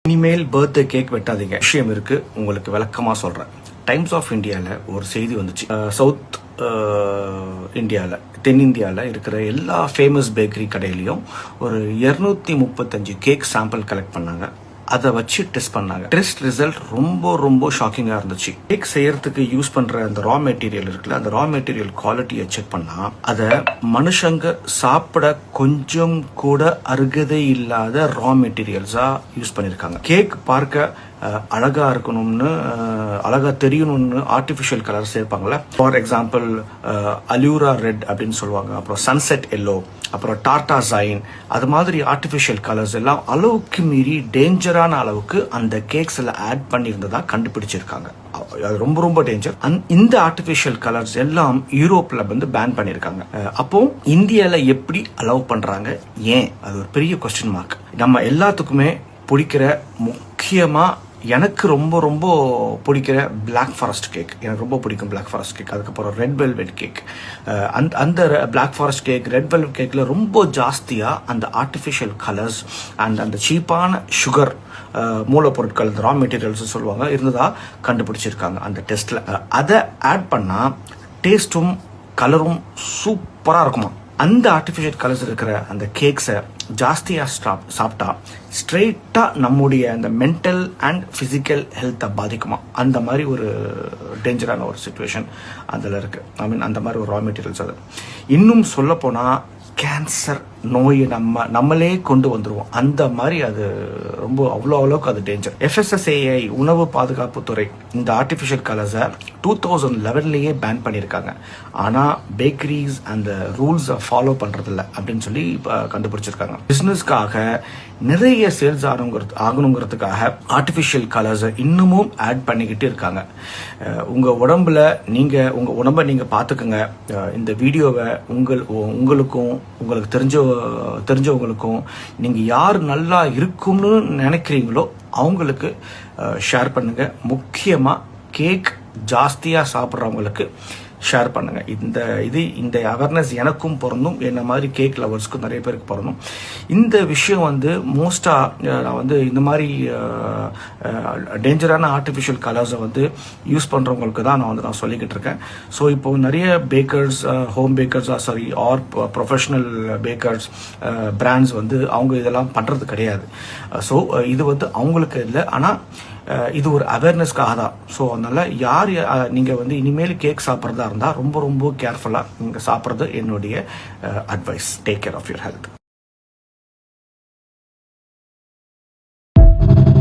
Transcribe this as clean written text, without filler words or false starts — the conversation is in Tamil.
இனிமேல் பர்த்டே கேக் வெட்டாதீங்க. விஷயம் இருக்கு, உங்களுக்கு விளக்கமா சொல்றேன். டைம்ஸ் ஆஃப் இந்தியாவில் ஒரு செய்தி வந்துச்சு. சவுத் இந்தியாவில், தென்னிந்தியாவில் இருக்கிற எல்லா ஃபேமஸ் பேக்கரி கடையிலையும் ஒரு 235 கேக் சாம்பிள் கலெக்ட் பண்ணாங்க. அதை வச்சு டெஸ்ட் பண்ணாங்க. டெஸ்ட் ரிசல்ட் ரொம்ப ஷாக்கிங்காக இருந்துச்சு. கேக் செய்யறதுக்கு யூஸ் பண்ற அந்த ரா மெட்டீரியல் இருக்குல்ல, அந்த ரா மெட்டீரியல் குவாலிட்டியை செக் பண்ணா அதை மனுஷங்க சாப்பிட கொஞ்சம் கூட அருகதை இல்லாத ரா மெட்டீரியல்ஸா யூஸ் பண்ணியிருக்காங்க. கேக் பார்க்க அழகா இருக்கணும்னு, அழகா தெரியணும்னு ஆர்டிஃபிஷியல் கலர் சேர்ப்பாங்கல்ல. ஃபார் எக்ஸாம்பிள் அலூரா ரெட் அப்படின்னு சொல்லுவாங்க, அப்புறம் சன்செட் எல்லோ, அப்புறம் டார்டா ஜைன், அது மாதிரி ஆர்டிஃபிஷியல் கலர்ஸ் எல்லாம் அளவுக்கு மீறி டேஞ்சரான அளவுக்கு அந்த கேக்ஸ்ல ஆட் பண்ணியிருந்ததா கண்டுபிடிச்சிருக்காங்க. அது ரொம்ப டேஞ்சர். இந்த ஆர்டிஃபிஷியல் கலர்ஸ் எல்லாம் யூரோப்ல வந்து பேன் பண்ணியிருக்காங்க. அப்போ இந்தியால எப்படி அலோவ் பண்றாங்க, ஏன்? அது ஒரு பெரிய கொஸ்டின் மார்க். நம்ம எல்லாத்துக்குமே பிடிக்கிற, முக்கியமா எனக்கு ரொம்ப பிடிக்கிற பிளாக் ஃபாரஸ்ட் கேக். எனக்கு ரொம்ப பிடிக்கும் பிளாக் ஃபாரஸ்ட் கேக். அதுக்கப்புறம் ரெட் வெல்வெட் கேக். அந்த black forest cake, red velvet கேக்ல ரொம்ப ஜாஸ்தியா அந்த ஆர்டிஃபிஷியல் கலர்ஸ் அண்ட் அந்த சீப்பான சுகர் மூலப்பொருட்கள், ரா மெட்டீரியல்ஸ் சொல்லுவாங்க, இருந்ததா கண்டுபிடிச்சிருக்காங்க அந்த டெஸ்ட்ல. அதை ஆட் பண்ணா டேஸ்டும் கலரும் சூப்பரா இருக்குமா. அந்த ஆர்டிஃபிஷியல் கலர்ஸ் இருக்கிற அந்த கேக்ஸை ஜாஸ்தியா சாப்பிட்டா ஸ்ட்ரெயிட்டா நம்முடைய அந்த மென்டல் அண்ட் பிசிக்கல் ஹெல்த்தை பாதிக்குமா. அந்த மாதிரி ஒரு டேஞ்சரான ஒரு சிச்சுவேஷன் அதில் இருக்கு. ஐ மீன் அந்த மாதிரி ஒரு ரா மெட்டீரியல்ஸ். அது இன்னும் சொல்ல போனா கேன்சர் நோயை நம்மளே கொண்டு வந்துருவோம். அந்த மாதிரி அது அவ்வளோ அளவுக்கு அது டேஞ்சர். FSSAI உணவு பாதுகாப்பு துறை இந்த ஆர்டிஃபிஷியல் கலர்ஸை 2011லயே பேன் பண்ணியிருக்காங்க. ஆனால் பேக்கரிஸ் அந்த ரூல்ஸை ஃபாலோ பண்றதில்ல அப்படின்னு சொல்லி கண்டுபிடிச்சிருக்காங்க. பிசினஸ்க்காக நிறைய சேல்ஸ் ஆகணுங்கிறதுக்காக ஆர்டிஃபிஷியல் கலர்ஸை இன்னமும் ஆட் பண்ணிக்கிட்டு இருக்காங்க. உங்க உடம்பை நீங்க பார்த்துக்கோங்க. இந்த வீடியோவை உங்களுக்கும் உங்களுக்கு தெரிஞ்சவங்களுக்கும் நீங்க யார் நல்லா இருக்கும்னு நினைக்கிறீங்களோ அவங்களுக்கு ஷேர் பண்ணுங்க. முக்கியமா கேக் ஜாஸ்தியா சாப்பிட்றவங்களுக்கு ஷேர் பண்ணுங்க. இந்த அவேர்னஸ் எனக்கும் பொருந்தும், என்ன மாதிரி கேக் லவர்ஸ்க்கும் நிறைய பேருக்கு பொருந்தும். இந்த விஷயம் வந்து மோஸ்டா நான் வந்து இந்த மாதிரி டேஞ்சரான ஆர்டிஃபிஷியல் கலர்ஸை வந்து யூஸ் பண்றவங்களுக்கு தான் நான் சொல்லிக்கிட்டு இருக்கேன். ஸோ இப்போ நிறைய packers, home packers or professional packers brands வந்து அவங்க இதெல்லாம் பண்றது கிடையாது. ஸோ இது வந்து அவங்களுக்கு இல்லை, ஆனால் இது ஒரு அவேர்னஸ்க்காக தான். ஸோ அதனால நீங்க வந்து இனிமேல் கேக் சாப்பிட்றதா இருந்தால் ரொம்ப கேர்ஃபுல்லா நீங்க சாப்பிட்றது என்னுடைய advice. Take care of your health.